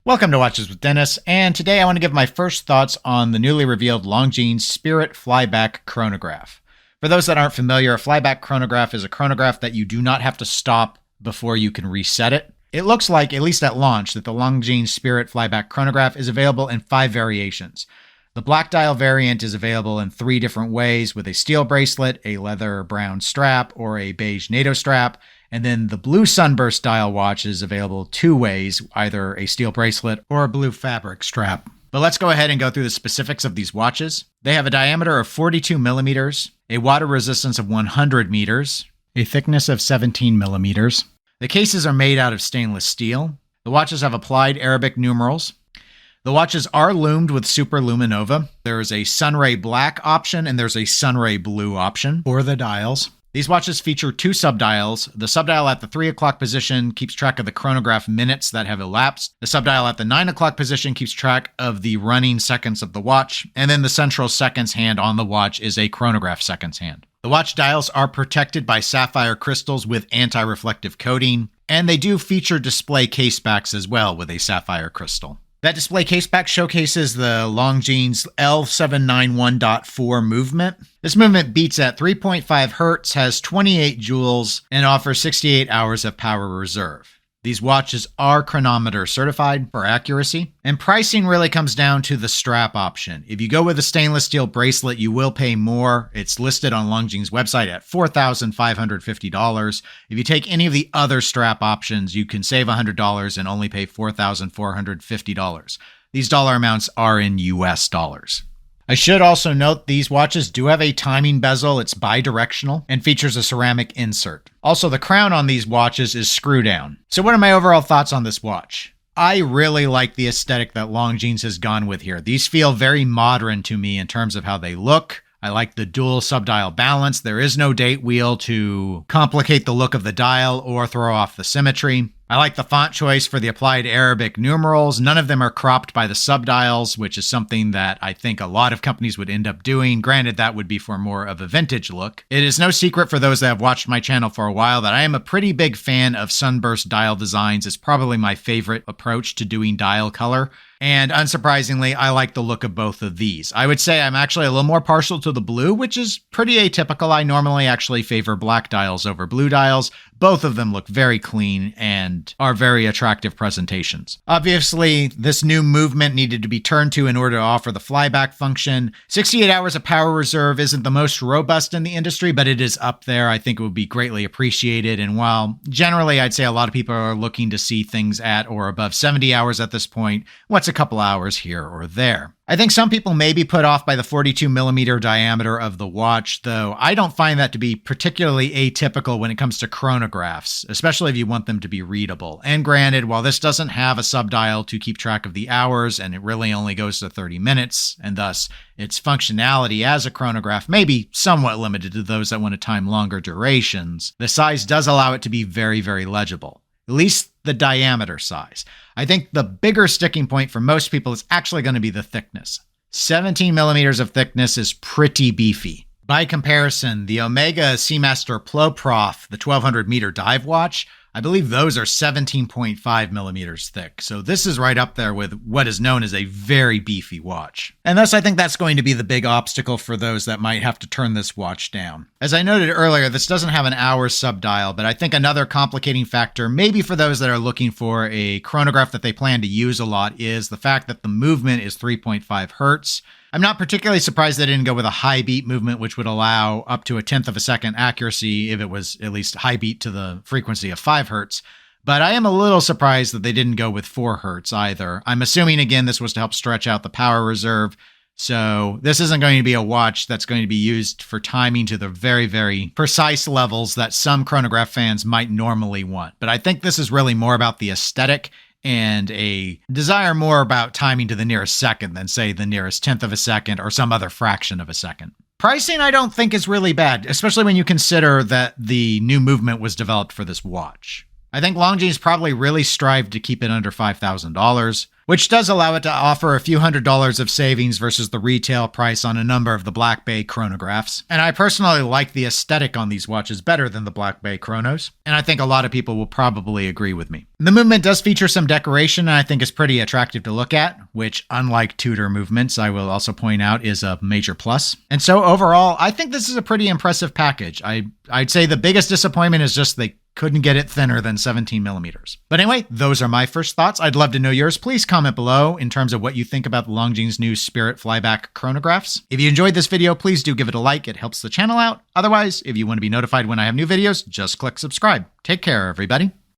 Welcome to Watches with Dennis, and today I want to give my first thoughts on the newly revealed Longines Spirit Flyback chronograph. For those that aren't familiar, a flyback chronograph is a chronograph that you do not have to stop before you can reset it. It looks like, at least at launch, that the Longines Spirit Flyback chronograph is available in 5 variations. The black dial variant is available in 3 different ways, with a steel bracelet, a leather brown strap, or a beige NATO strap. And then the blue sunburst dial watch is available 2 ways, either a steel bracelet or a blue fabric strap. But let's go ahead and go through the specifics of these watches. They have a diameter of 42 millimeters, a water resistance of 100 meters, a thickness of 17 millimeters. The cases are made out of stainless steel. The watches have applied Arabic numerals. The watches are loomed with super luminova. There is a sunray black option and there's a sunray blue option for the dials. These watches feature 2 subdials. The subdial at the 3 o'clock position keeps track of the chronograph minutes that have elapsed. The subdial at the 9 o'clock position keeps track of the running seconds of the watch. And then the central seconds hand on the watch is a chronograph seconds hand. The watch dials are protected by sapphire crystals with anti-reflective coating. And they do feature display case backs as well with a sapphire crystal. That display caseback showcases the Longines L791.4 movement. This movement beats at 3.5 Hertz, has 28 joules, and offers 68 hours of power reserve. These watches are chronometer certified for accuracy, and pricing really comes down to the strap option. If you go with a stainless steel bracelet, you will pay more. It's listed on Longines' website at $4,550. If you take any of the other strap options, you can save $100 and only pay $4,450. These dollar amounts are in US dollars. I should also note these watches do have a timing bezel. It's bi-directional and features a ceramic insert. Also, the crown on these watches is screw down. So what are my overall thoughts on this watch? I really like the aesthetic that Longines has gone with here. These feel very modern to me in terms of how they look. I like the dual subdial balance. There is no date wheel to complicate the look of the dial or throw off the symmetry. I like the font choice for the applied Arabic numerals. None of them are cropped by the subdials, which is something that I think a lot of companies would end up doing. Granted, that would be for more of a vintage look. It is no secret for those that have watched my channel for a while that I am a pretty big fan of sunburst dial designs. It's probably my favorite approach to doing dial color. And unsurprisingly, I like the look of both of these. I would say I'm actually a little more partial to the blue, which is pretty atypical. I normally actually favor black dials over blue dials. Both of them look very clean and are very attractive presentations. Obviously, this new movement needed to be turned to in order to offer the flyback function. 68 hours of power reserve isn't the most robust in the industry, but it is up there. I think it would be greatly appreciated. And while generally I'd say a lot of people are looking to see things at or above 70 hours at this point, what's a couple hours here or there? I think some people may be put off by the 42 millimeter diameter of the watch, though I don't find that to be particularly atypical when it comes to chronographs, especially if you want them to be readable. And granted, while this doesn't have a subdial to keep track of the hours, and it really only goes to 30 minutes, and thus its functionality as a chronograph may be somewhat limited to those that want to time longer durations, the size does allow it to be very, very legible. At least the diameter size. I think the bigger sticking point for most people is actually going to be the thickness. 17 millimeters of thickness is pretty beefy. By comparison, the Omega Seamaster Pro Prof, the 1200 meter dive watch, I believe those are 17.5 millimeters thick. So this is right up there with what is known as a very beefy watch. And thus I think that's going to be the big obstacle for those that might have to turn this watch down. As I noted earlier, this doesn't have an hour subdial, but I think another complicating factor, maybe for those that are looking for a chronograph that they plan to use a lot, is the fact that the movement is 3.5 Hertz. I'm not particularly surprised they didn't go with a high beat movement, which would allow up to a 1/10 of a second accuracy if it was at least high beat to the frequency of 5 Hertz. But I am a little surprised that they didn't go with 4 Hertz either. I'm assuming, again, this was to help stretch out the power reserve. So this isn't going to be a watch that's going to be used for timing to the very, very precise levels that some chronograph fans might normally want. But I think this is really more about the aesthetic and a desire more about timing to the nearest second than, say, the nearest 1/10 of a second or some other fraction of a second. Pricing, I don't think, is really bad, especially when you consider that the new movement was developed for this watch. I think Longines probably really strived to keep it under $5,000. which does allow it to offer a few $100s of savings versus the retail price on a number of the Black Bay chronographs. And I personally like the aesthetic on these watches better than the Black Bay chronos, and I think a lot of people will probably agree with me. The movement does feature some decoration, and I think is pretty attractive to look at, which, unlike Tudor movements, I will also point out is a major plus. And so overall, I think this is a pretty impressive package. I'd say the biggest disappointment is just they couldn't get it thinner than 17 millimeters. But anyway, those are my first thoughts. I'd love to know yours. Please comment below in terms of what you think about the Longines new Spirit Flyback chronographs. If you enjoyed this video, please do give it a like. It helps the channel out. Otherwise, if you want to be notified when I have new videos, just click subscribe. Take care, everybody.